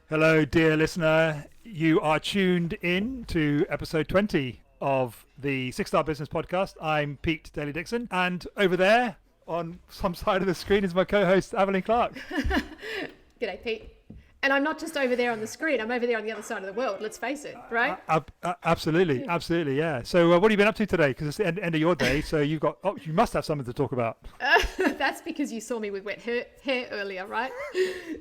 Hello, dear listener. You are tuned in to episode 20 of the Six Star Business Podcast. I'm Pete Daly Dixon, and over there on some side of the screen is my co host, Evelyn Clark. G'day, Pete. And I'm not just over there on the screen, I'm over there on the other side of the world, let's face it, right? Absolutely, absolutely, yeah. So, what have you been up to today? Because it's the end of your day, so you must have something to talk about. That's because you saw me with wet hair earlier, right?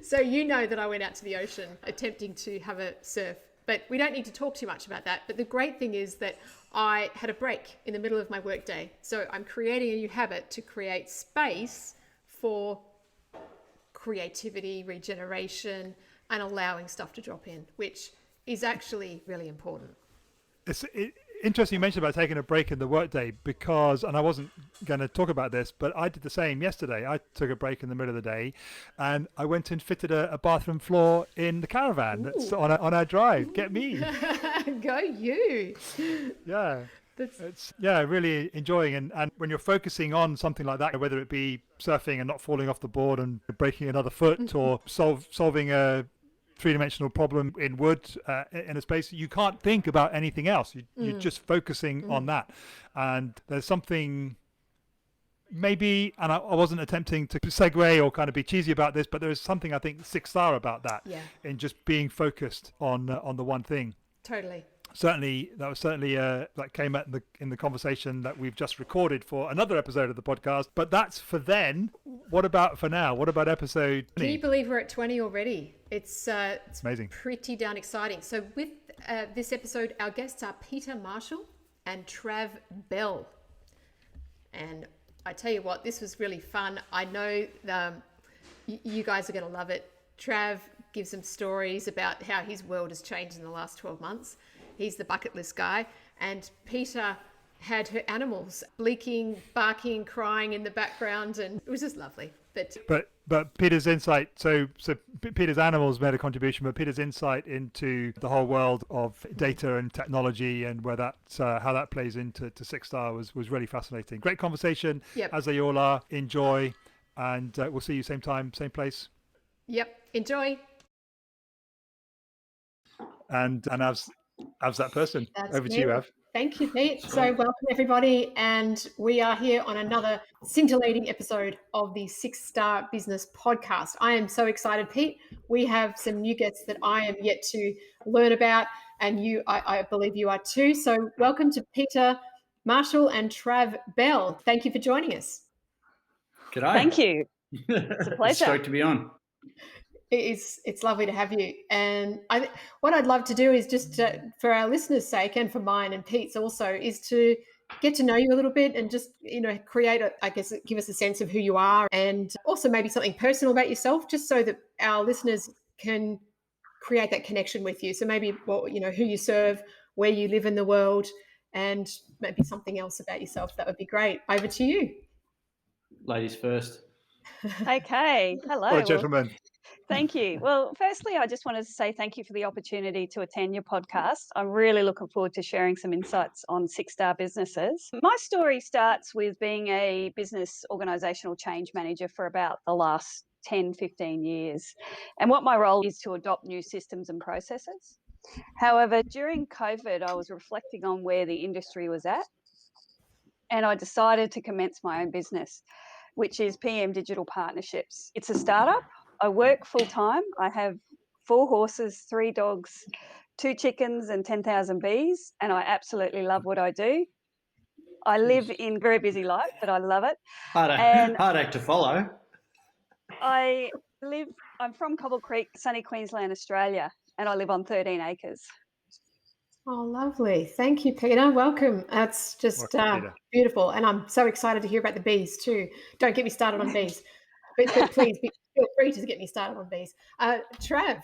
So you know that I went out to the ocean attempting to have a surf. But we don't need to talk too much about that. But the great thing is that I had a break in the middle of my workday. So I'm creating a new habit to create space for creativity, regeneration, and allowing stuff to drop in, which is actually really important. It's interesting you mentioned about taking a break in the workday because, and I wasn't going to talk about this, but I did the same yesterday. I took a break in the middle of the day and I went and fitted a bathroom floor in the caravan that's on our drive. Get me. Go you. Yeah. It's really enjoying and when you're focusing on something like that, whether it be surfing and not falling off the board and breaking another foot or solving a three-dimensional problem in wood in a space, you can't think about anything else. You're just focusing on that. And there's something maybe, and I wasn't attempting to segue or kind of be cheesy about this, but there is something I think Six Star about that in just being focused on the one thing. Totally. That was certainly that came out in the conversation that we've just recorded for another episode of the podcast. But that's for then. What about for now? What about episode 20? Can you believe we're at 20 already? It's amazing. Pretty darn exciting. So with this episode, our guests are Peter Marshall and Trav Bell. And I tell you what, this was really fun. I know you guys are going to love it. Trav gives some stories about how his world has changed in the last 12 months. He's the bucket list guy. And Peter had her animals bleaking, barking, crying in the background. And it was just lovely. But Peter's insight, so Peter's animals made a contribution, but Peter's insight into the whole world of data and technology and where that's how that plays into Six Star was really fascinating. Great conversation, as they all are. Enjoy, and we'll see you same time, same place. Yep, enjoy. And Av's that person. That's Over to you, Av. Thank you, Pete. So welcome, everybody. And we are here on another scintillating episode of the Six Star Business Podcast. I am so excited, Pete. We have some new guests that I am yet to learn about, and I believe you are too. So welcome to Peter Marshall and Trav Bell. Thank you for joining us. G'day. Thank you. It's a pleasure. Stoked to be on. It's lovely to have you. And what I'd love to do is just for our listeners' sake and for mine and Pete's also is to get to know you a little bit and just, create give us a sense of who you are and also maybe something personal about yourself, just so that our listeners can create that connection with you. So maybe, who you serve, where you live in the world, and maybe something else about yourself. That would be great. Over to you. Ladies first. Okay. Hello. Hello, gentlemen. Thank you. Well, firstly, I just wanted to say thank you for the opportunity to attend your podcast. I'm really looking forward to sharing some insights on Six Star businesses. My story starts with being a business organisational change manager for about the last 10, 15 years. And what my role is to adopt new systems and processes. However, during COVID, I was reflecting on where the industry was at, and I decided to commence my own business, which is PM Digital Partnerships. It's a startup. I work full-time. I have 4 horses, 3 dogs, 2 chickens and 10,000 bees, and I absolutely love what I do. I live in a very busy life, but I love it. Hard act to follow. I'm from Cobble Creek, sunny Queensland, Australia, and I live on 13 acres. Oh, lovely. Thank you, Peter. Welcome. That's just beautiful. And I'm so excited to hear about the bees too. Don't get me started on bees, but please feel free to get me started on bees. Trav,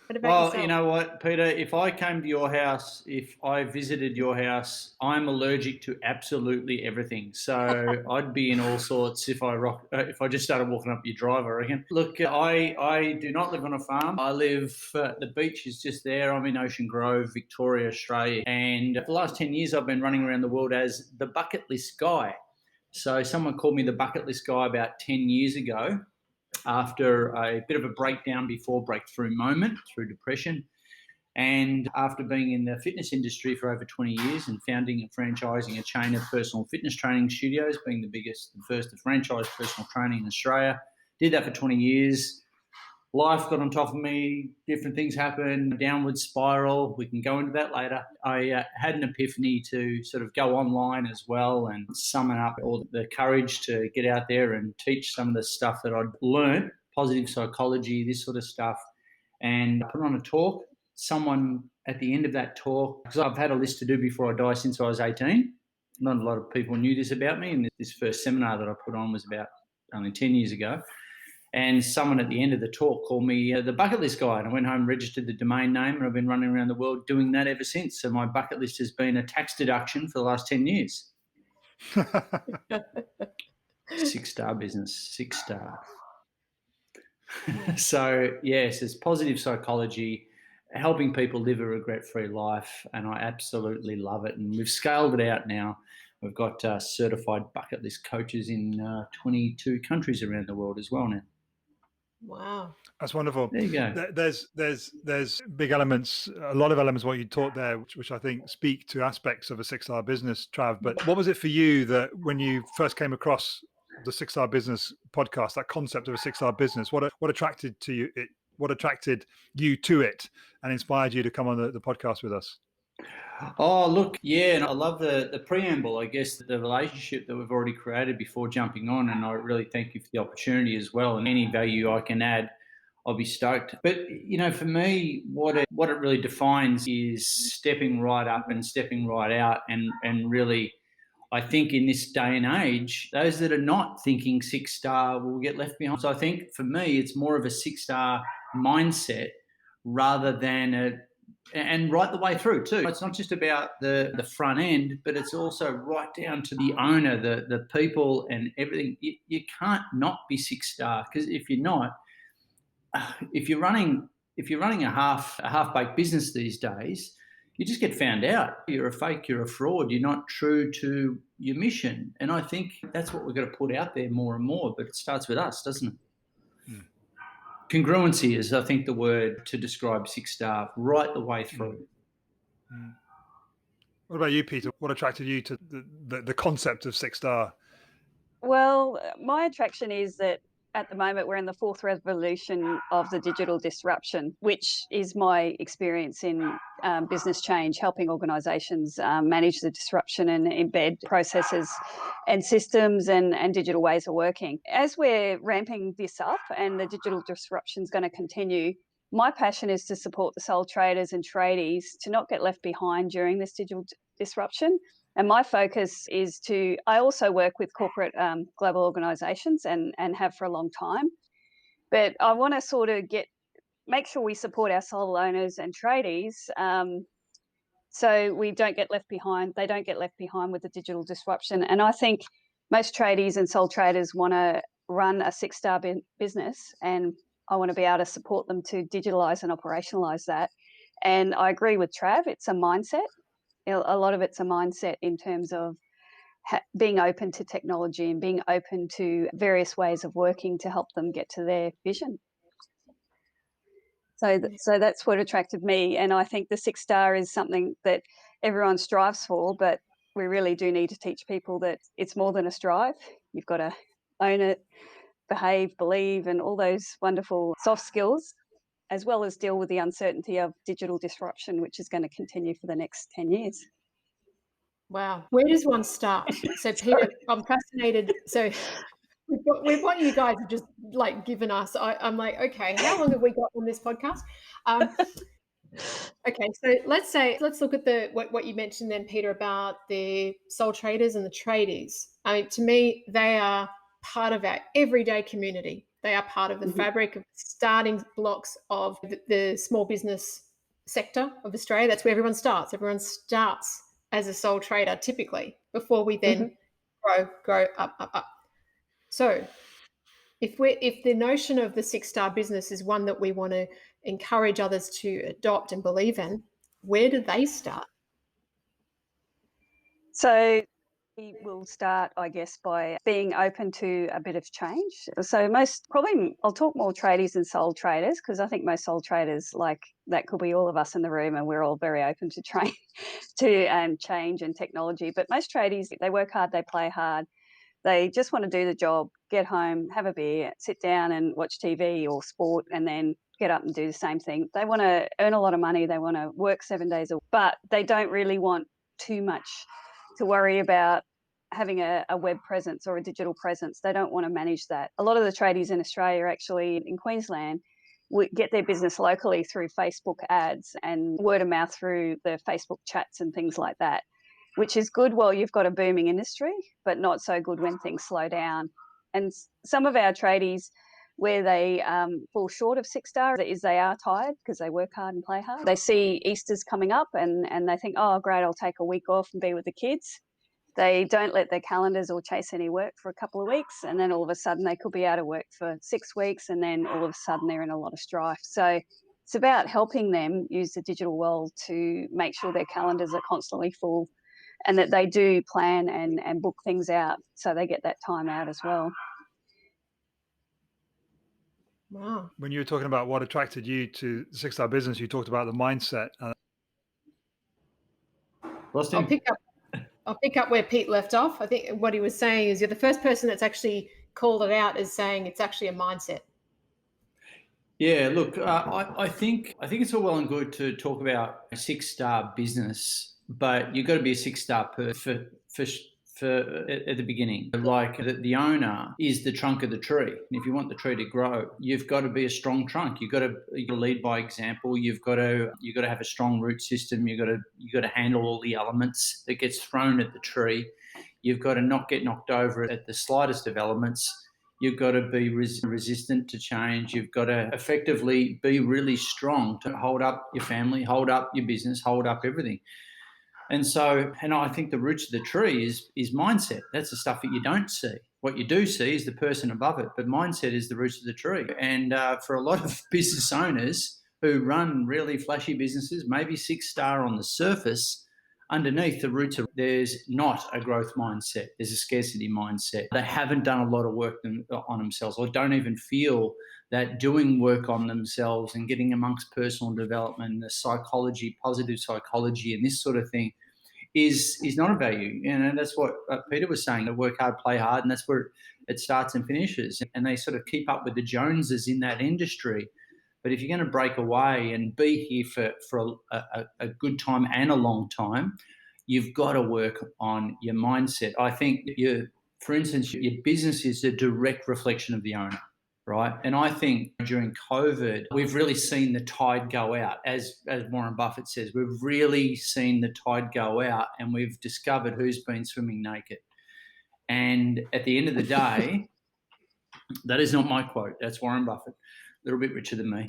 what about yourself? You know what, Peter, if I came to your house, if I visited your house, I'm allergic to absolutely everything. So I'd be in all sorts if I just started walking up your drive, I reckon. Look, I do not live on a farm. I live, the beach is just there. I'm in Ocean Grove, Victoria, Australia. And for the last 10 years, I've been running around the world as the bucket list guy. So someone called me the bucket list guy about 10 years ago. after a bit of a breakdown before breakthrough moment through depression. And after being in the fitness industry for over 20 years and founding and franchising a chain of personal fitness training studios, being the first to franchise personal training in Australia, did that for 20 years. Life got on top of me, different things happened, downward spiral. We can go into that later. I had an epiphany to sort of go online as well and summon up all the courage to get out there and teach some of the stuff that I'd learned, positive psychology, this sort of stuff, and put on a talk. Someone at the end of that talk, because I've had a list to do before I die since I was 18. Not a lot of people knew this about me, and this first seminar that I put on was about only 10 years ago. And someone at the end of the talk called me the bucket list guy, and I went home, registered the domain name, and I've been running around the world doing that ever since. So my bucket list has been a tax deduction for the last 10 years. 6-star business, 6-star. So, yes, it's positive psychology, helping people live a regret-free life, and I absolutely love it. And we've scaled it out now. We've got certified bucket list coaches in 22 countries around the world as well now. Wow, that's wonderful. There you go. There's big elements, a lot of elements what you taught there, which I think speak to aspects of a 6-star business, Trav. But what was it for you that when you first came across the 6-star business podcast, that concept of a 6-star business, what attracted to you? What attracted you to it and inspired you to come on the podcast with us? Oh, look, yeah, and I love the preamble, I guess, the relationship that we've already created before jumping on, and I really thank you for the opportunity as well, and any value I can add, I'll be stoked. But, you know, for me, what it really defines is stepping right up and stepping right out, and really, I think in this day and age, those that are not thinking 6-star will get left behind. So I think for me, it's more of a 6-star mindset rather than and right the way through too. It's not just about the front end, but it's also right down to the owner, the people and everything. You can't not be 6-star, because if you're not, if you're running a half-baked business these days, you just get found out. You're a fake, you're a fraud, you're not true to your mission. And I think that's what we've got to put out there more and more, but it starts with us, doesn't it? Congruency is, I think, the word to describe 6-star right the way through. What about you, Peter? What attracted you to the concept of 6-star? Well, my attraction is that at the moment we're in the fourth revolution of the digital disruption, which is my experience in business change, helping organisations manage the disruption and embed processes and systems and digital ways of working. As we're ramping this up and the digital disruption is going to continue, my passion is to support the sole traders and tradies to not get left behind during this digital disruption. And my focus is I also work with corporate global organisations and have for a long time. But I want to sort of make sure we support our sole owners and tradies so we don't get left behind. They don't get left behind with the digital disruption. And I think most tradies and sole traders want to run a 6-star business, and I want to be able to support them to digitalise and operationalise that. And I agree with Trav, it's a mindset. A lot of it's a mindset in terms of being open to technology and being open to various ways of working to help them get to their vision. So that's what attracted me. And I think the 6-star is something that everyone strives for, but we really do need to teach people that it's more than a strive. You've got to own it, behave, believe, and all those wonderful soft skills, as well as deal with the uncertainty of digital disruption, which is going to continue for the next 10 years. Wow. Where does one start? So, Peter, I'm fascinated. So with what you guys have just given us, I'm like, okay, how long have we got on this podcast? Okay, so let's look at what you mentioned then, Peter, about the sole traders and the tradies. I mean, to me, they are part of our everyday community. They are part of the fabric of starting blocks of the small business sector of Australia. That's where everyone starts. Everyone starts as a sole trader typically before we then grow up. So if the notion of the 6-star business is one that we want to encourage others to adopt and believe in, where do they start? So We will start, I guess, by being open to a bit of change. So I'll talk more tradies and sole traders, because I think most sole traders, like that could be all of us in the room, and we're all very open to change and technology. But most tradies, they work hard, they play hard. They just want to do the job, get home, have a beer, sit down and watch TV or sport, and then get up and do the same thing. They want to earn a lot of money. They want to work 7 days a week, but they don't really want too much to worry about having a web presence or a digital presence. They don't want to manage that. A lot of the tradies in Australia, actually in Queensland, get their business locally through Facebook ads and word of mouth through the Facebook chats and things like that, which is good while you've got a booming industry, but not so good when things slow down. And some of our tradies, where they fall short of 6-star, is they are tired because they work hard and play hard. They see Easter's coming up and they think, oh, great, I'll take a week off and be with the kids. They don't let their calendars or chase any work for a couple of weeks, and then all of a sudden they could be out of work for 6 weeks, and then all of a sudden they're in a lot of strife. So it's about helping them use the digital world to make sure their calendars are constantly full, and that they do plan and book things out so they get that time out as well. Wow. When you were talking about what attracted you to the 6-star business, you talked about the mindset. I'll pick up where Pete left off. I think what he was saying is you're the first person that's actually called it out as saying it's actually a mindset. Yeah, look, I think it's all well and good to talk about a 6-star business, but you've got to be a 6-star at the beginning. Like the owner is the trunk of the tree, and if you want the tree to grow, you've got to be a strong trunk. You've got to lead by example. You've got to have a strong root system. You've got to handle all the elements that gets thrown at the tree. You've got to not get knocked over at the slightest of elements. You've got to be resistant to change. You've got to effectively be really strong to hold up your family, hold up your business, hold up everything. And I think the roots of the tree is mindset. That's the stuff that you don't see. What you do see is the person above it, but mindset is the roots of the tree. And for a lot of business owners who run really flashy businesses, maybe 6-star on the surface, underneath the roots of there's not a growth mindset. There's a scarcity mindset. They haven't done a lot of work on themselves, or don't even feel that doing work on themselves and getting amongst personal development, the psychology, positive psychology, and this sort of thing is not a value. And that's what Peter was saying, to work hard, play hard, and that's where it starts and finishes. And they sort of keep up with the Joneses in that industry. But if you're going to break away and be here for a good time and a long time, you've got to work on your mindset. I think, for instance, your business is a direct reflection of the owner, right? And I think during COVID, we've really seen the tide go out. As Warren Buffett says, we've really seen the tide go out, and we've discovered who's been swimming naked. And at the end of the day, that is not my quote. That's Warren Buffett. A little bit richer than me.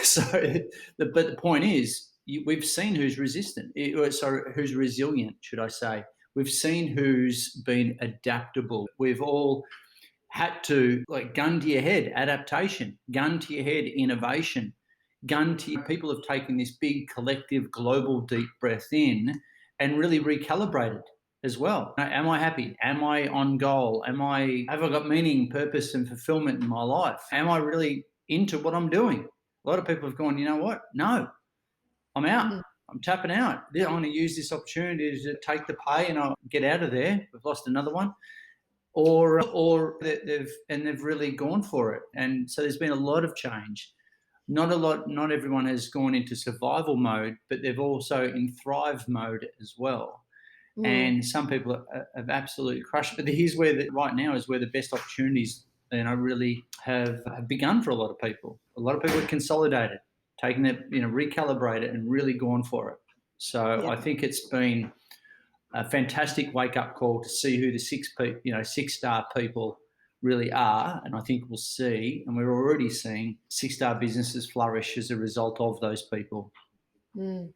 But the point is, we've seen who's who's resilient, should I say. We've seen who's been adaptable. We've all had to, gun to your head, adaptation, gun to your head, innovation, people have taken this big collective global deep breath in and really recalibrated as well. Am I happy? Am I on goal? Have I got meaning, purpose, and fulfillment in my life? Am I really into what I'm doing? A lot of people have gone, you know what? No, I'm out. Mm-hmm. I'm tapping out. I want to use this opportunity to take the pay and I'll get out of there. We've lost another one. Or they've really gone for it. And so there's been a lot of change. Not everyone has gone into survival mode, but they've also in thrive mode as well. Mm. And some people have absolutely crushed. But here's where right now is where the best opportunities, really have begun for a lot of people. A lot of people have consolidated, taken it, recalibrated, and really gone for it. So yeah. I think it's been a fantastic wake-up call to see who the 6-star people really are. And I think we'll see, and we're already seeing 6-star businesses flourish as a result of those people. Mm.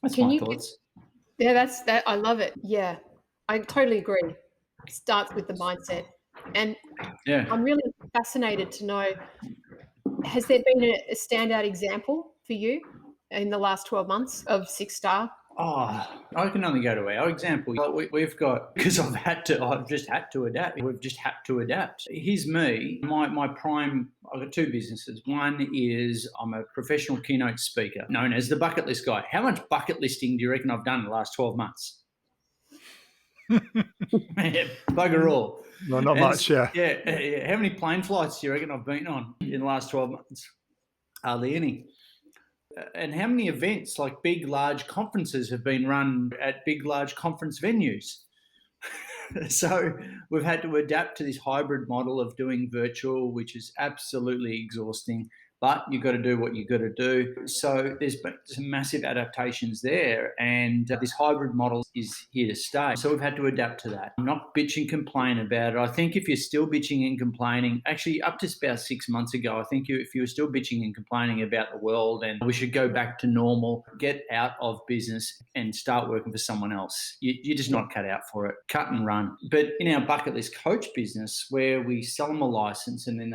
That's my thoughts. Yeah, that's that. I love it. Yeah, I totally agree. It starts with the mindset. And yeah. I'm really fascinated to know, has there been a standout example for you in the last 12 months of 6-star? Oh, I can only go to our example. We've got, because I've just had to adapt. We've just had to adapt. Here's me. I've got two businesses. One is I'm a professional keynote speaker known as the bucket list guy. How much bucket listing do you reckon I've done in the last 12 months? Bugger all. No, not much, yeah. Yeah. How many plane flights do you reckon I've been on in the last 12 months? Hardly any. And how many events, like big, large conferences, have been run at big, large conference venues? So we've had to adapt to this hybrid model of doing virtual, which is absolutely exhausting. But you've got to do what you've got to do. So there's been some massive adaptations there, and this hybrid model is here to stay. So we've had to adapt to that. I'm not bitch and complain about it. I think if you're still bitching and complaining, actually up to about 6 months ago, I think if you were still bitching and complaining about the world and we should go back to normal, get out of business and start working for someone else. You're just not cut out for it. Cut and run. But in our bucket list coach business, where we sell them a license and then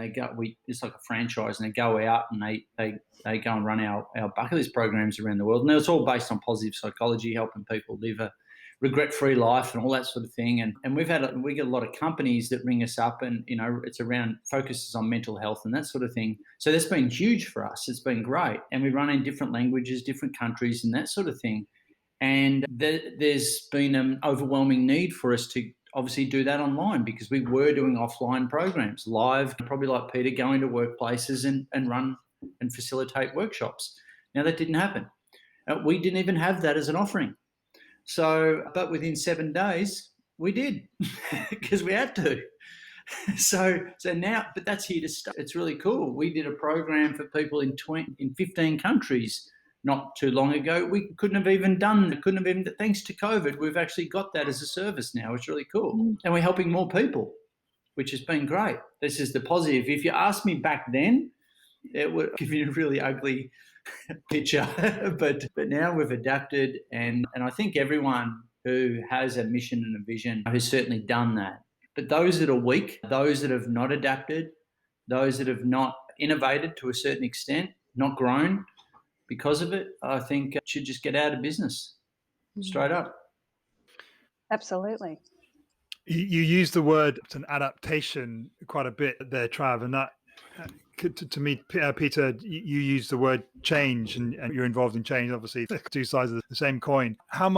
it's like a franchise, and they go out and they go and run our bucket list programs around the world. And it's all based on positive psychology, helping people live a regret-free life and all that sort of thing. And we get a lot of companies that ring us up, and it's around focuses on mental health and that sort of thing. So that's been huge for us. It's been great. And we run in different languages, different countries and that sort of thing. And there's been an overwhelming need for us to obviously do that online, because we were doing offline programs, live, probably like Peter, going to workplaces and run and facilitate workshops. Now, that didn't happen. We didn't even have that as an offering. So, but within 7 days, we did because we had to. So now, but that's here to stay. It's really cool. We did a program for people in 15 countries not too long ago. We couldn't have even, thanks to COVID, we've actually got that as a service now. It's really cool. And we're helping more people, which has been great. This is the positive. If you asked me back then, it would give you a really ugly picture. but now we've adapted, and I think everyone who has a mission and a vision has certainly done that. But those that are weak, those that have not adapted, those that have not innovated to a certain extent, not grown because of it, I think should just get out of business, straight up. Absolutely. You use the word an adaptation quite a bit there, Trav, and that to me, Peter, you use the word change, and you're involved in change. Obviously, two sides of the same coin. How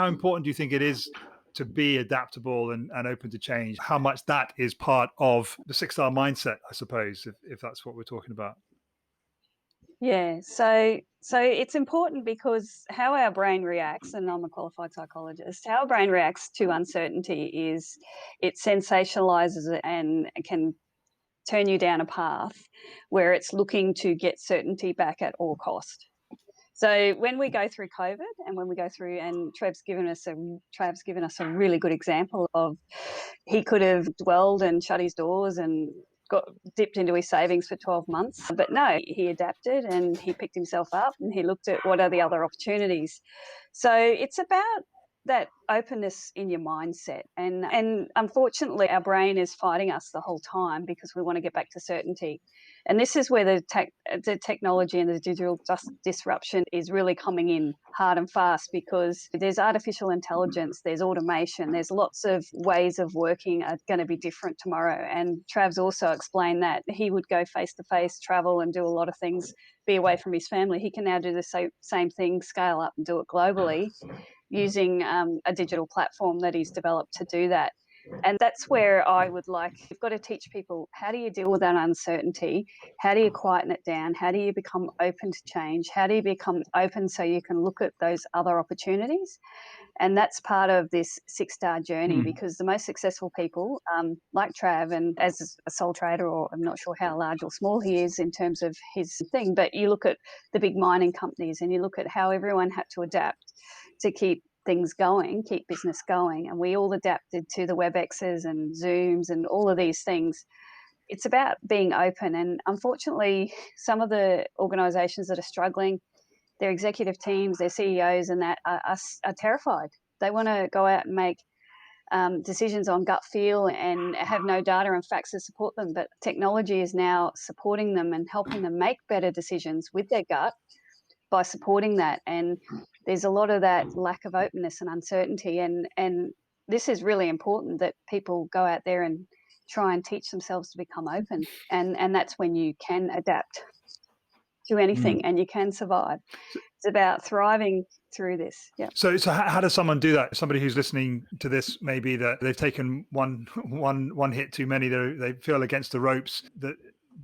important do you think it is to be adaptable and open to change? How much that is part of the 6-star mindset, I suppose, if that's what we're talking about? Yeah, so it's important because how our brain reacts, and I'm a qualified psychologist, how our brain reacts to uncertainty is it sensationalizes it and can turn you down a path where it's looking to get certainty back at all cost. So when we go through COVID, and when we go through, and Trav's given us a really good example of, he could have dwelled and shut his doors and got dipped into his savings for 12 months. But no, he adapted and he picked himself up and he looked at what are the other opportunities. So it's about that openness in your mindset. And unfortunately, our brain is fighting us the whole time because we want to get back to certainty. And this is where the technology and the digital disruption is really coming in hard and fast, because there's artificial intelligence, there's automation, there's lots of ways of working are going to be different tomorrow. And Trav's also explained that he would go face-to-face, travel and do a lot of things, be away from his family. He can now do the same thing, scale up and do it globally, using a digital platform that he's developed to do that. And that's where I would you've got to teach people, how do you deal with that uncertainty? How do you quieten it down? How do you become open to change? How do you become open so you can look at those other opportunities? And that's part of this 6-star journey, because the most successful people, like Trav, and as a sole trader, or I'm not sure how large or small he is in terms of his thing, but you look at the big mining companies and you look at how everyone had to adapt to keep things going, keep business going. And we all adapted to the WebExes and Zooms and all of these things. It's about being open. And unfortunately, some of the organisations that are struggling, their executive teams, their CEOs and that are terrified. They want to go out and make decisions on gut feel and have no data and facts to support them. But technology is now supporting them and helping them make better decisions with their gut by supporting that. And there's a lot of that lack of openness and uncertainty, and this is really important that people go out there and try and teach themselves to become open, and that's when you can adapt to anything and you can survive. It's about thriving through this. Yeah. So how does someone do that? Somebody who's listening to this, maybe that they've taken one hit too many, they feel against the ropes. That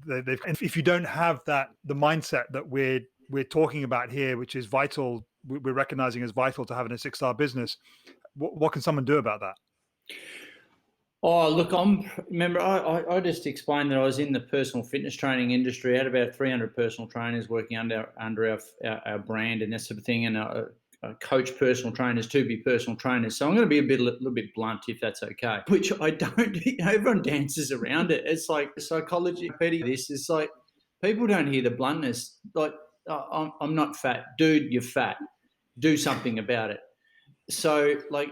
they've. If you don't have the mindset that we're talking about here, which is vital, we're recognizing as vital to having a 6-star business. What can someone do about that? Oh, look, I just explained that I was in the personal fitness training industry. I had about 300 personal trainers working under our brand and that sort of thing, and I coach personal trainers to be personal trainers. So I'm going to be a little bit blunt, if that's okay. Which I don't. Everyone dances around it. It's like psychology, Petty. This is like people don't hear the bluntness. Like I'm not fat, dude. You're fat. Do something about it. So like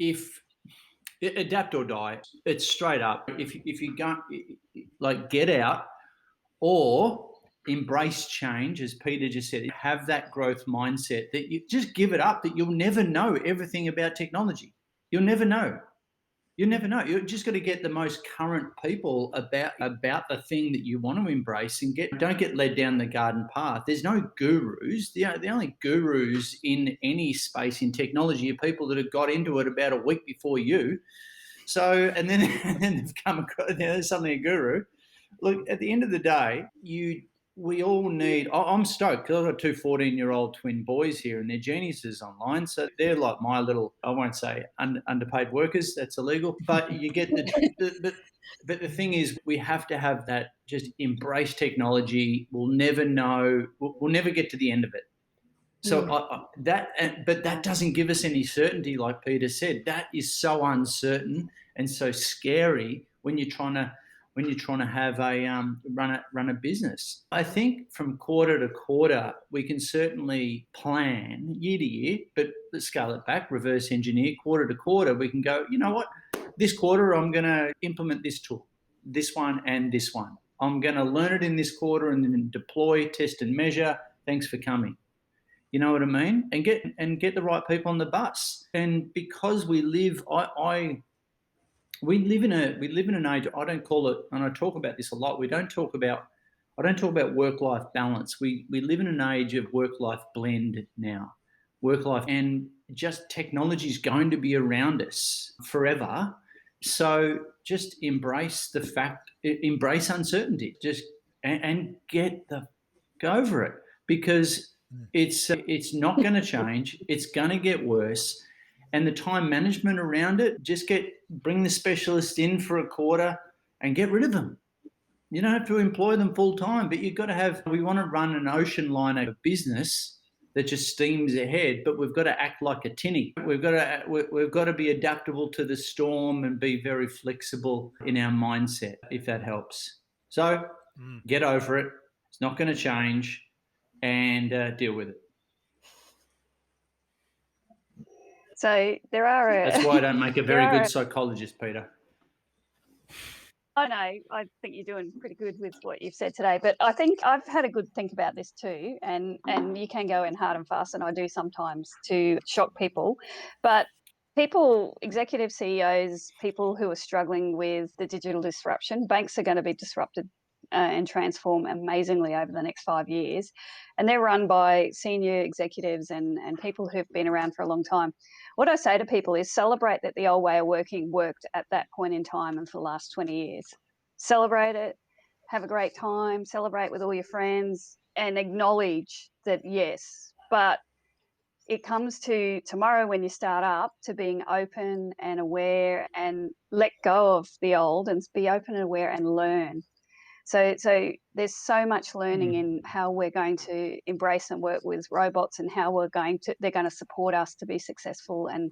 if adapt or die. It's straight up. If you go, like, get out or embrace change, as Peter just said, have that growth mindset that you just give it up, that you'll never know everything about technology. You'll never know. You never know. You're just got to get the most current people about the thing that you want to embrace, and don't get led down the garden path. There's no gurus. The only gurus in any space in technology are people that have got into it about a week before you. So, and then they've come across, there's something a guru. Look, at the end of the day, we all need. I'm stoked because I've got 2 14-year-old twin boys here, and they're geniuses online. So they're like my little, I won't say underpaid workers. That's illegal. But you get but the thing is, we have to have that. Just embrace technology. We'll never know. We'll never get to the end of it. So but that doesn't give us any certainty, like Peter said. That is so uncertain and so scary when you're trying to have a run a business. I think from quarter to quarter we can certainly plan year to year, but let's scale it back, reverse engineer. Quarter to quarter we can go, you know what, this quarter I'm going to implement this tool, this one and this one. I'm going to learn it in this quarter and then deploy, test and measure. Thanks for coming. You know what I mean? And get the right people on the bus. And because we live, we live in an age. I don't call it, and I talk about this a lot. I don't talk about work-life balance. We live in an age of work-life blend now. Work-life, and just technology is going to be around us forever. So just embrace uncertainty. Just and go over it, because it's not going to change. It's going to get worse, and the time management around it. Just bring the specialist in for a quarter and get rid of them. You don't have to employ them full time, but you've got to have. We want to run an ocean liner business that just steams ahead, but we've got to act like a tinny. We've got to be adaptable to the storm and be very flexible in our mindset, if that helps. So get over it. It's not going to change. And deal with it. So there are. That's why I don't make a very good psychologist, Peter. I know. I think you're doing pretty good with what you've said today, but I think I've had a good think about this too, and you can go in hard and fast, and I do sometimes to shock people, but people, executive CEOs, people who are struggling with the digital disruption, banks are going to be disrupted and transform amazingly over the next 5 years. And they're run by senior executives and people who've been around for a long time. What I say to people is celebrate that the old way of working worked at that point in time and for the last 20 years. Celebrate it, have a great time, celebrate with all your friends, and acknowledge that, yes, but it comes to tomorrow when you start up to being open and aware and let go of the old and be open and aware and learn. So there's so much learning in how we're going to embrace and work with robots, and how they're going to support us to be successful and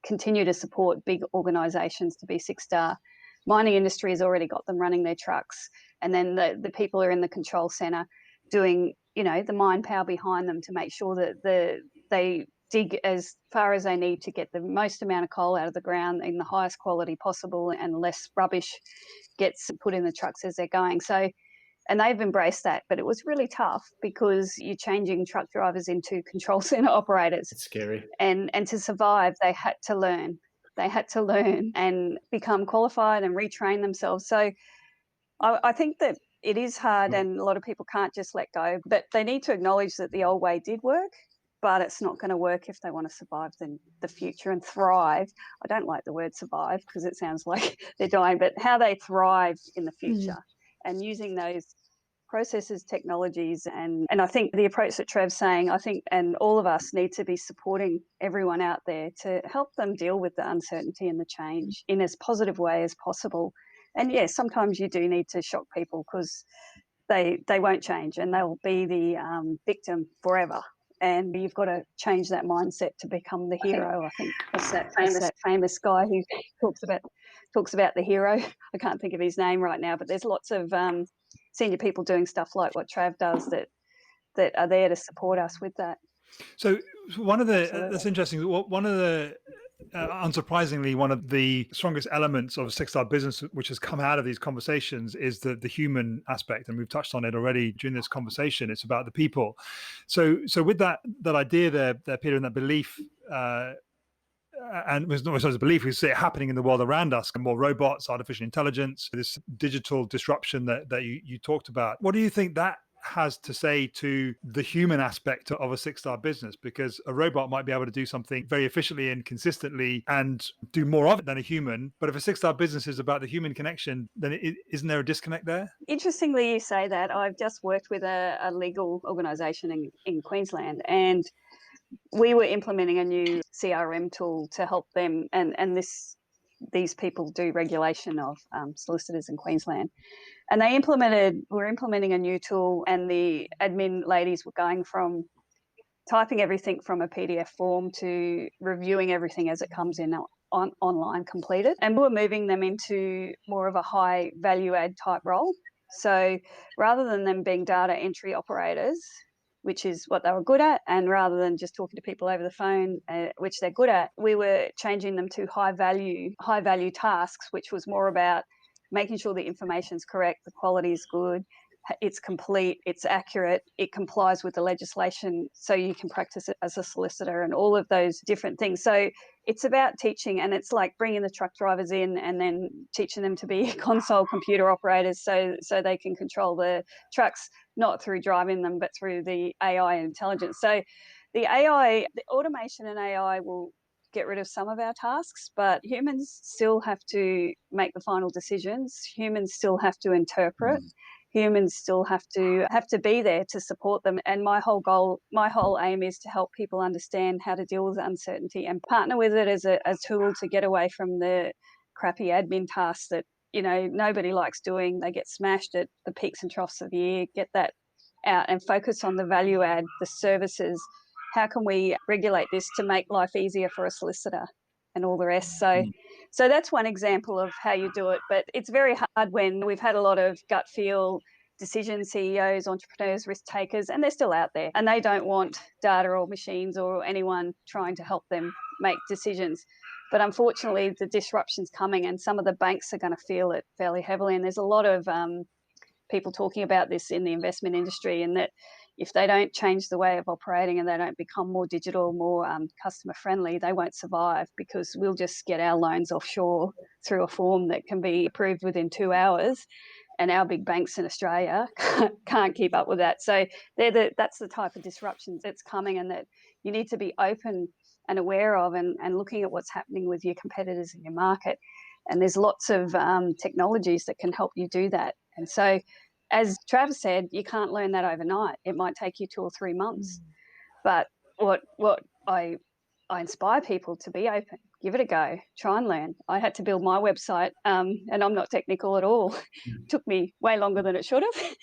continue to support big organisations to be 6-star. Mining industry has already got them running their trucks, and then the people are in the control centre doing, the mind power behind them to make sure that they dig as far as they need to get the most amount of coal out of the ground in the highest quality possible, and less rubbish gets put in the trucks as they're going. So And they've embraced that, but it was really tough because you're changing truck drivers into control center operators. It's scary. And to survive, they had to learn. They had to learn and become qualified and retrain themselves. So I think that it is hard and a lot of people can't just let go, but they need to acknowledge that the old way did work, but it's not going to work if they want to survive the future and thrive. I don't like the word survive because it sounds like they're dying, but how they thrive in the future and using those processes, technologies, and I think the approach that Trev's saying, I think, and all of us need to be supporting everyone out there to help them deal with the uncertainty and the change in as positive way as possible. And yes, sometimes you do need to shock people because they won't change and they'll be the victim forever. And you've got to change that mindset to become the hero. I think that's that famous guy who talks about the hero. I can't think of his name right now, but there's lots of senior people doing stuff like what Trav does that are there to support us with that. So that's interesting. One of the unsurprisingly, one of the strongest elements of a six-star business, which has come out of these conversations, is the human aspect, and we've touched on it already during this conversation. It's about the people. So with that idea there, Peter, and that belief, and it was not always a belief, we see it happening in the world around us, more robots, artificial intelligence, this digital disruption that you talked about. What do you think that has to say to the human aspect of a six-star business? Because a robot might be able to do something very efficiently and consistently and do more of it than a human. But if a six-star business is about the human connection, then isn't there a disconnect there? Interestingly, you say that. I've just worked with a legal organisation in Queensland, and we were implementing a new CRM tool to help them, and these people do regulation of solicitors in Queensland. And we're implementing a new tool, and the admin ladies were going from typing everything from a PDF form to reviewing everything as it comes in online completed. And we were moving them into more of a high value add type role. So rather than them being data entry operators, which is what they were good at, and rather than just talking to people over the phone, which they're good at, we were changing them to high value tasks, which was more about making sure the information's correct, the quality is good, it's complete, it's accurate, it complies with the legislation, so you can practice it as a solicitor and all of those different things. So it's about teaching, and it's like bringing the truck drivers in and then teaching them to be console computer operators so they can control the trucks, not through driving them, but through the AI and intelligence. So the automation and AI will get rid of some of our tasks, but humans still have to make the final decisions. Humans still have to interpret. Humans still have to be there to support them. And my whole aim is to help people understand how to deal with uncertainty and partner with it as a tool to get away from the crappy admin tasks that, nobody likes doing. They get smashed at the peaks and troughs of the year. Get that out and focus on the value add, the services. How can we regulate this to make life easier for a solicitor and all the rest? So that's one example of how you do it. But it's very hard when we've had a lot of gut feel decisions, CEOs, entrepreneurs, risk takers, and they're still out there. And they don't want data or machines or anyone trying to help them make decisions. But unfortunately, the disruption's coming, and some of the banks are going to feel it fairly heavily. And there's a lot of people talking about this in the investment industry, and that if they don't change the way of operating and they don't become more digital, more customer friendly, they won't survive, because we'll just get our loans offshore through a form that can be approved within 2 hours, and our big banks in Australia can't keep up with that. So that's the type of disruptions that's coming, and that you need to be open and aware of, and looking at what's happening with your competitors in your market. And there's lots of technologies that can help you do that. And so, as Travis said, you can't learn that overnight. It might take you 2 or 3 months. But what I inspire people to be open, give it a go, try and learn. I had to build my website, and I'm not technical at all. It took me way longer than it should have.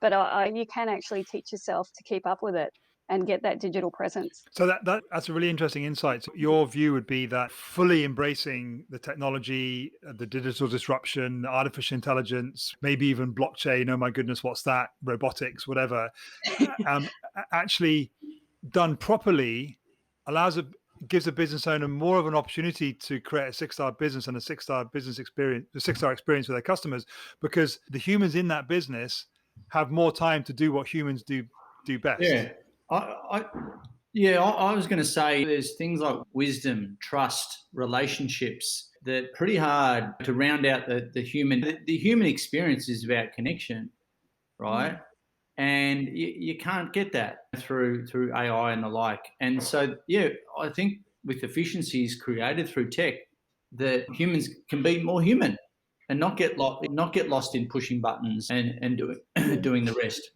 But you can actually teach yourself to keep up with it and get that digital presence. So that's a really interesting insight. So your view would be that fully embracing the technology, the digital disruption, artificial intelligence, maybe even blockchain, oh my goodness, what's that, robotics, whatever, actually done properly gives a business owner more of an opportunity to create a 6-star business and a 6-star business experience, a 6-star experience with their customers, because the humans in that business have more time to do what humans do best. Yeah. I was going to say there's things like wisdom, trust, relationships that are pretty hard to round out the human. The human experience is about connection, right? And you can't get that through AI and the like. And so, yeah, I think with efficiencies created through tech, that humans can be more human and not get lost in pushing buttons and doing the rest.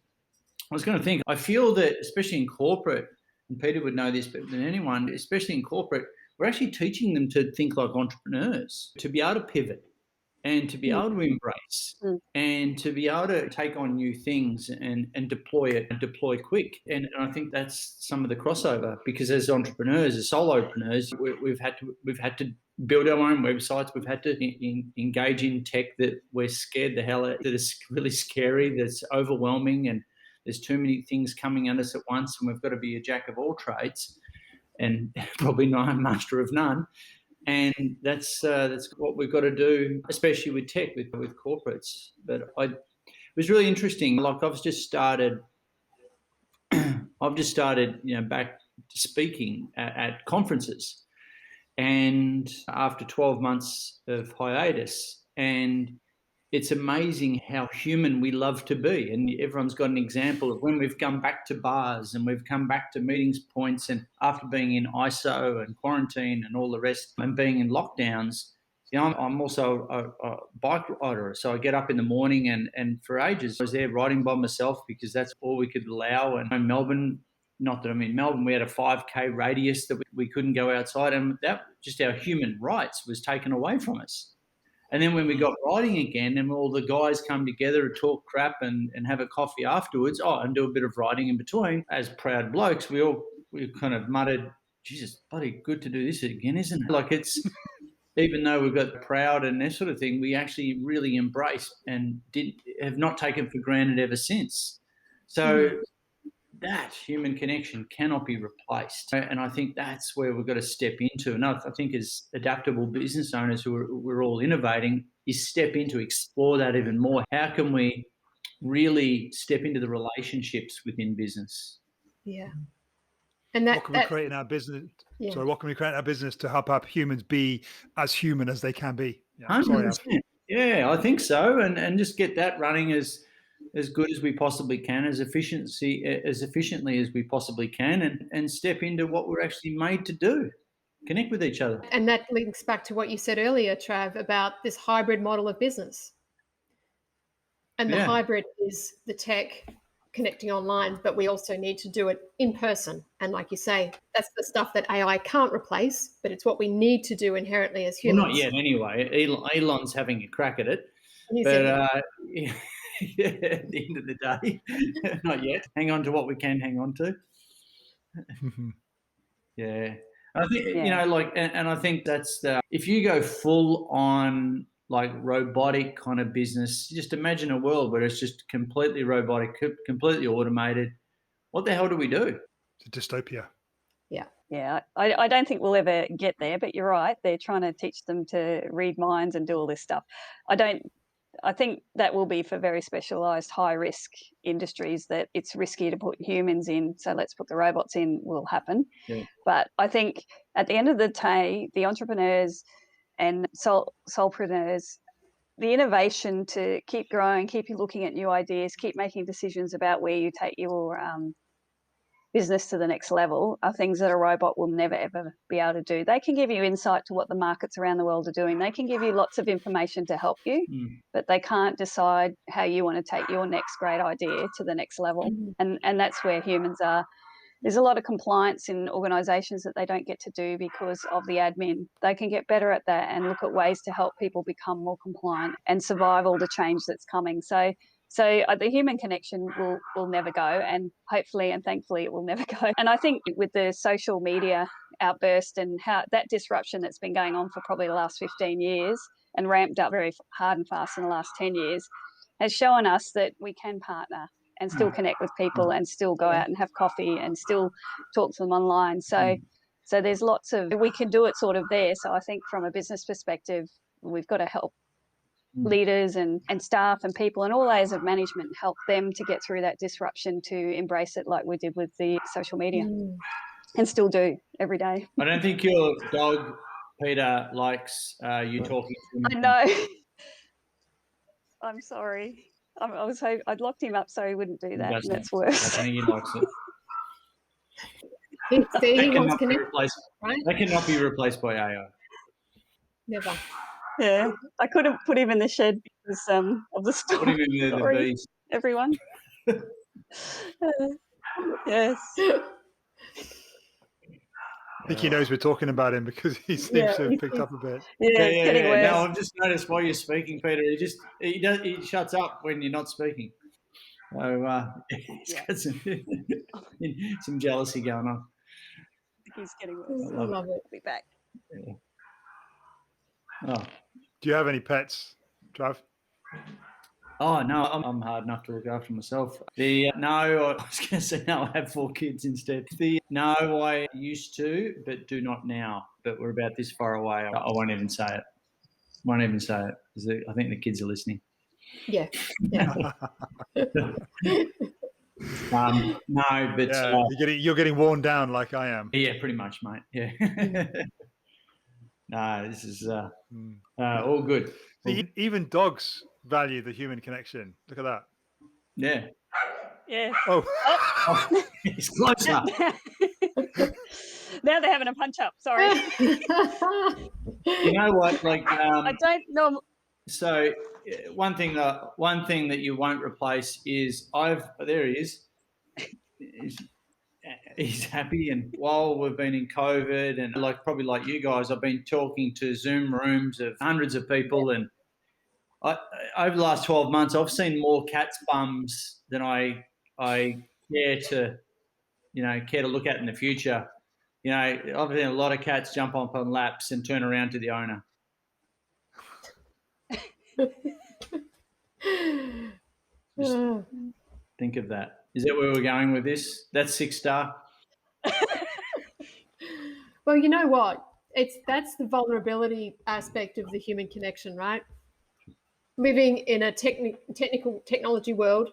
I was going to think, I feel that especially in corporate, and Peter would know this better than anyone, especially in corporate, we're actually teaching them to think like entrepreneurs, to be able to pivot and to be able to embrace and to be able to take on new things and deploy it and deploy quick. And I think that's some of the crossover, because as entrepreneurs, as solopreneurs, we've had to build our own websites. We've had to engage in tech that we're scared the hell out, that is really scary, that's overwhelming, and there's too many things coming at us at once, and we've got to be a jack of all trades and probably not a master of none. And that's what we've got to do, especially with tech, with corporates. But it was really interesting. Like I've just started, back speaking at conferences, and after 12 months of hiatus, and it's amazing how human we love to be. And everyone's got an example of when we've come back to bars and we've come back to meetings points, and after being in ISO and quarantine and all the rest and being in lockdowns, I'm also a bike rider. So I get up in the morning, and for ages I was there riding by myself because that's all we could allow. And in Melbourne, not that I'm in Melbourne, we had a 5K radius that we couldn't go outside, and that just our human rights was taken away from us. And then when we got riding again, and all the guys come together to talk crap and have a coffee afterwards, and do a bit of riding in between, as proud blokes, we kind of muttered, Jesus, bloody good to do this again, isn't it? Like, it's, even though we've got proud and that sort of thing, we actually really embrace and have not taken for granted ever since. So that human connection cannot be replaced. And I think that's where we've got to step into. And I think as adaptable business owners we're all innovating, is step into, explore that even more. How can we really step into the relationships within business? Yeah. And what can we create in our business? Yeah. Sorry, what can we create in our business to help our humans be as human as they can be? Yeah, 100%. Yeah, I think so. And just get that running as good as we possibly can, as efficiently as we possibly can, and step into what we're actually made to do, connect with each other. And that links back to what you said earlier, Trav, about this hybrid model of business. And the hybrid is the tech connecting online, but we also need to do it in person. And like you say, that's the stuff that AI can't replace, but it's what we need to do inherently as humans. Well, not yet anyway. Elon's having a crack at it. But at the end of the day, not yet. Hang on to what we can hang on to. Yeah. I think, and I think that's if you go full on like robotic kind of business, just imagine a world where it's just completely robotic, completely automated. What the hell do we do? It's a dystopia. Yeah. Yeah. I don't think we'll ever get there, but you're right. They're trying to teach them to read minds and do all this stuff. I think that will be for very specialised, high-risk industries that it's risky to put humans in, so let's put the robots in, will happen. Yeah. But I think at the end of the day, the entrepreneurs and solopreneurs, the innovation to keep growing, keep looking at new ideas, keep making decisions about where you take your business to the next level are things that a robot will never, ever be able to do. They can give you insight to what the markets around the world are doing. They can give you lots of information to help you, but they can't decide how you want to take your next great idea to the next level. And that's where humans are. There's a lot of compliance in organisations that they don't get to do because of the admin. They can get better at that and look at ways to help people become more compliant and survive all the change that's coming. So the human connection will never go, and hopefully and thankfully it will never go. And I think with the social media outburst and how that disruption that's been going on for probably the last 15 years and ramped up very hard and fast in the last 10 years has shown us that we can partner and still connect with people and still go out and have coffee and still talk to them online. So there's lots of, we can do it sort of there. So I think from a business perspective, we've got to help leaders and staff and people and all layers of management, help them to get through that disruption, to embrace it like we did with the social media and still do every day. I don't think your dog, Peter, likes you talking to him. I know. I'm sorry. I'd locked him up so he wouldn't do that. And that's worse. I think he likes it. He That wants cannot be replaced. right? That cannot be replaced by AI. Never. Yeah, I couldn't put him in the shed because of the storm. Put him in the bees. Everyone. Yes. I think he knows we're talking about him because he seems to have picked up a bit. Yeah, it's getting worse. No, I've just noticed while you're speaking, Peter, he shuts up when you're not speaking. So he's got some jealousy going on. He's getting worse. I love it. I'll be back. Yeah. Oh. Do you have any pets, Trav? Oh no, I'm hard enough to look after myself. I was going to say no. I have 4 kids instead. I used to, but do not now. But we're about this far away. I won't even say it. Because I think the kids are listening. Yeah. No, but you're getting worn down like I am. Yeah, pretty much, mate. Yeah. No, this is all good. See, even dogs value the human connection. Look at that. Yeah. Yeah. Oh. He's closer. Now they're having a punch up. Sorry. You know what? Like I don't know. So one thing that you won't replace is there he is. He's happy, and while we've been in COVID, and probably like you guys, I've been talking to Zoom rooms of hundreds of people, and over the last 12 months, I've seen more cats' bums than I care to look at in the future. You know, I've seen a lot of cats jump up on laps and turn around to the owner. Just think of that. Is that where we're going with this? That's 6-star. Well, you know what? That's the vulnerability aspect of the human connection, right? Living in a technology world,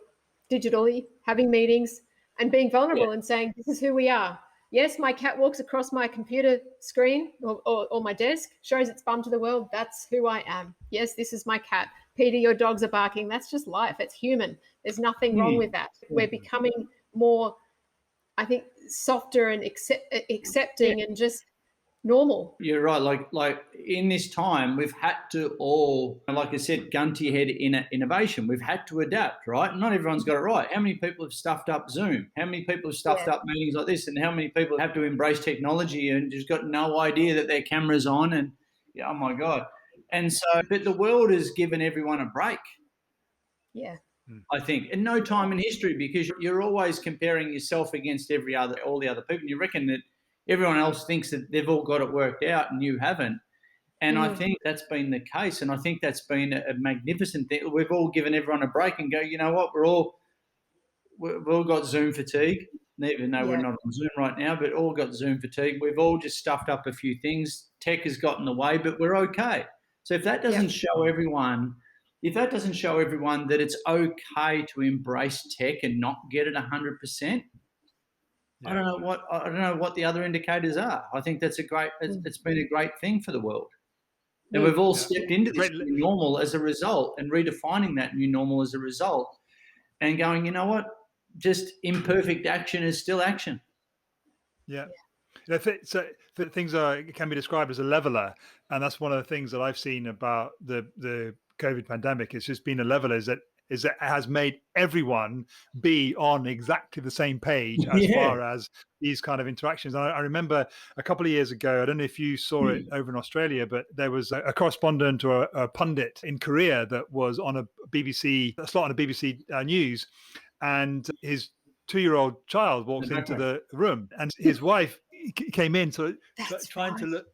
digitally, having meetings and being vulnerable and saying, this is who we are. Yes, my cat walks across my computer screen or my desk, shows its bum to the world. That's who I am. Yes, this is my cat. Peter, your dogs are barking. That's just life. It's human. There's nothing wrong with that. We're becoming more, I think, softer and accepting and just normal. You're right. Like in this time, we've had to all, like I said, gun to your head in innovation. We've had to adapt, right? Not everyone's got it right. How many people have stuffed up Zoom? How many people have stuffed up meetings like this? And how many people have to embrace technology and just got no idea that their camera's on? And oh my God. And so, but the world has given everyone a break. Yeah. I think, in no time in history, because you're always comparing yourself against all the other people. And you reckon that everyone else thinks that they've all got it worked out and you haven't. And I think that's been the case. And I think that's been a magnificent thing. We've all given everyone a break and go, you know what, we've all got Zoom fatigue, even though we're not on Zoom right now, but all got Zoom fatigue. We've all just stuffed up a few things. Tech has gotten in the way, but we're okay. So if that doesn't show everyone, that it's okay to embrace tech and not get it 100%, I don't know what the other indicators are. I think that's it's been a great thing for the world. And we've all stepped into this new normal as a result, and redefining that new normal as a result, and going, you know what, just imperfect action is still action. Yeah. So things can be described as a leveler, and that's one of the things that I've seen about the COVID pandemic. It's just been a leveler, is that it has made everyone be on exactly the same page as far as these kind of interactions. And I remember a couple of years ago, I don't know if you saw it over in Australia, but there was a correspondent or a pundit in Korea that was on a slot on a BBC News, and his 2-year-old child walks into the room, and his wife came in trying to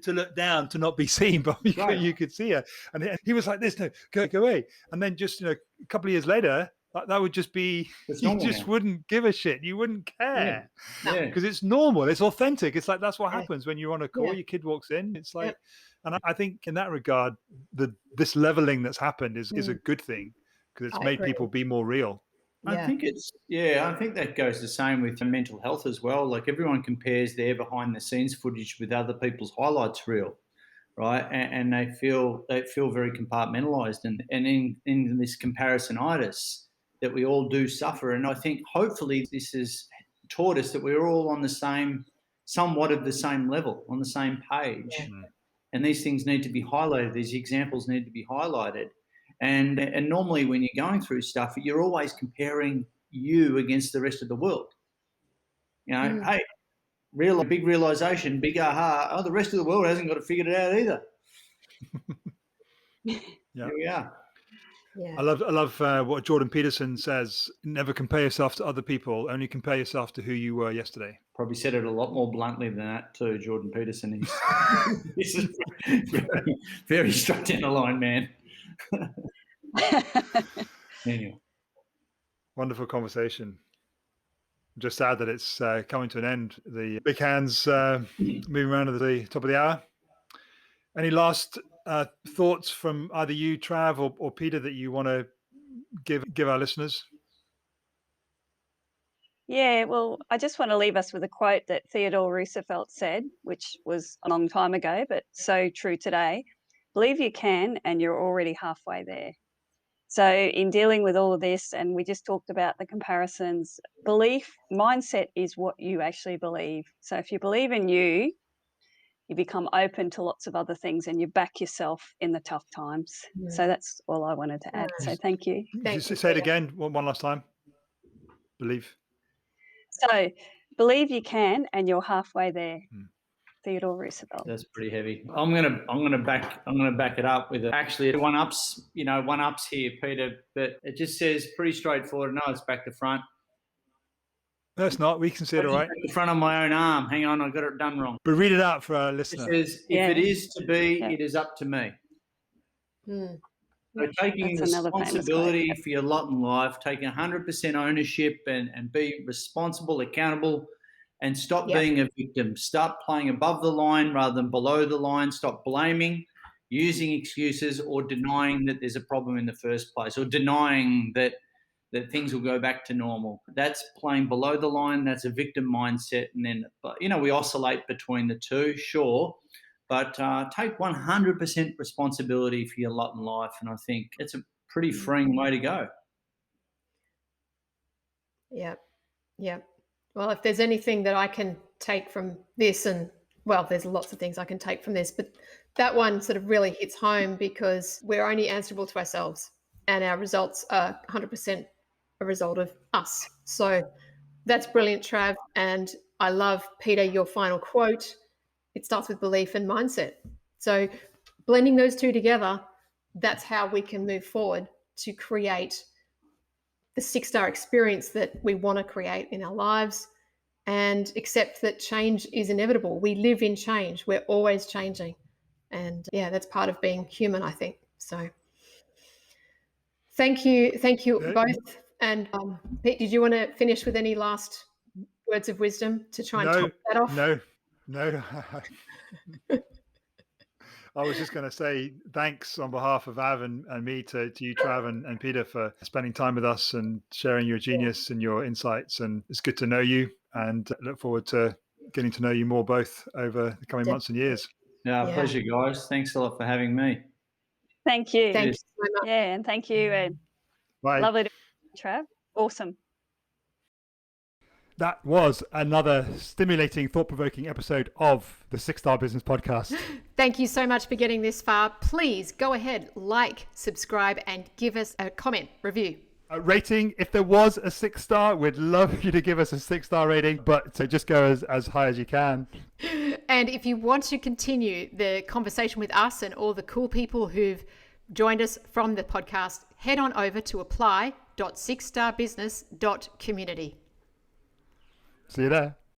look down to not be seen, but you could see her, and he was like this, no, go away. And then just a couple of years later, that would just be, you just wouldn't give a shit, you wouldn't care, because it's normal, it's authentic. It's like that's what happens when you're on a call. Your kid walks in, it's like And I think in that regard, this leveling that's happened is a good thing, because it's made people be more real. I think I think that goes the same with mental health as well. Like, everyone compares their behind the scenes footage with other people's highlights reel, right? And they feel very compartmentalized, and in this comparisonitis that we all do suffer. And I think hopefully this has taught us that we're all on the same, somewhat of the same level, on the same page. Yeah. And these things need to be highlighted. These examples need to be highlighted. And normally when you're going through stuff, you're always comparing you against the rest of the world. You know, hey, big realization, big aha. Oh, the rest of the world hasn't got it figured out either. Here we are. Yeah. I love what Jordan Peterson says. Never compare yourself to other people. Only compare yourself to who you were yesterday. Probably said it a lot more bluntly than that too, Jordan Peterson. He's very, very straight down the line, man. Anyway. Wonderful conversation. Just sad that it's coming to an end. The big hands moving around to the top of the hour. Any last thoughts from either you, Trav, or Peter, that you want to give our listeners? Yeah, well, I just want to leave us with a quote that Theodore Roosevelt said, which was a long time ago, but so true today. Believe you can, and you're already halfway there. So in dealing with all of this, and we just talked about the comparisons, mindset is what you actually believe. So if you believe in you become open to lots of other things, and you back yourself in the tough times. Yeah. So that's all I wanted to add. So thank you. Say it again, one last time. Believe. So believe you can, and you're halfway there. Theodore Roosevelt. That's pretty heavy. I'm gonna back it up with actually one ups here, Peter. But it just says pretty straightforward. No, it's back to front. No, it's not. We can see it all right. Back to front on my own arm. Hang on, I got it done wrong. But read it out for our listener. It says, if it is to be, it is up to me. So taking responsibility for your lot in life, taking 100% ownership and be responsible, accountable, and stop being a victim. Start playing above the line rather than below the line. Stop blaming, using excuses, or denying that there's a problem in the first place, or denying that things will go back to normal. That's playing below the line. That's a victim mindset. And then, we oscillate between the two, sure. But take 100% responsibility for your lot in life. And I think it's a pretty freeing way to go. Yeah. Well, if there's anything that I can take from this, and well, there's lots of things I can take from this, but that one sort of really hits home, because we're only answerable to ourselves, and our results are 100% a result of us. So that's brilliant, Trav. And I love, Peter, your final quote. It starts with belief and mindset. So blending those two together, that's how we can move forward to create the 6-star experience that we want to create in our lives, and accept that change is inevitable. We live in change. We're always changing. And that's part of being human, I think. So thank you both. And Pete, did you want to finish with any last words of wisdom to try and top that off? No. I was just going to say thanks on behalf of Av and me to you, Trav, and Peter, for spending time with us and sharing your genius and your insights. And it's good to know you, and look forward to getting to know you more both over the coming months and years. Pleasure, guys. Thanks a lot for having me. Thank you. Thank you so much. Yeah, and thank you. And bye. Lovely to meet you, Trav. Awesome. That was another stimulating, thought-provoking episode of the 6-Star Business Podcast. Thank you so much for getting this far. Please go ahead, like, subscribe, and give us a comment, review. A rating. If there was a 6-star, we'd love you to give us a 6-star rating, but so just go as high as you can. And if you want to continue the conversation with us and all the cool people who've joined us from the podcast, head on over to apply.6starbusiness.community. See you there.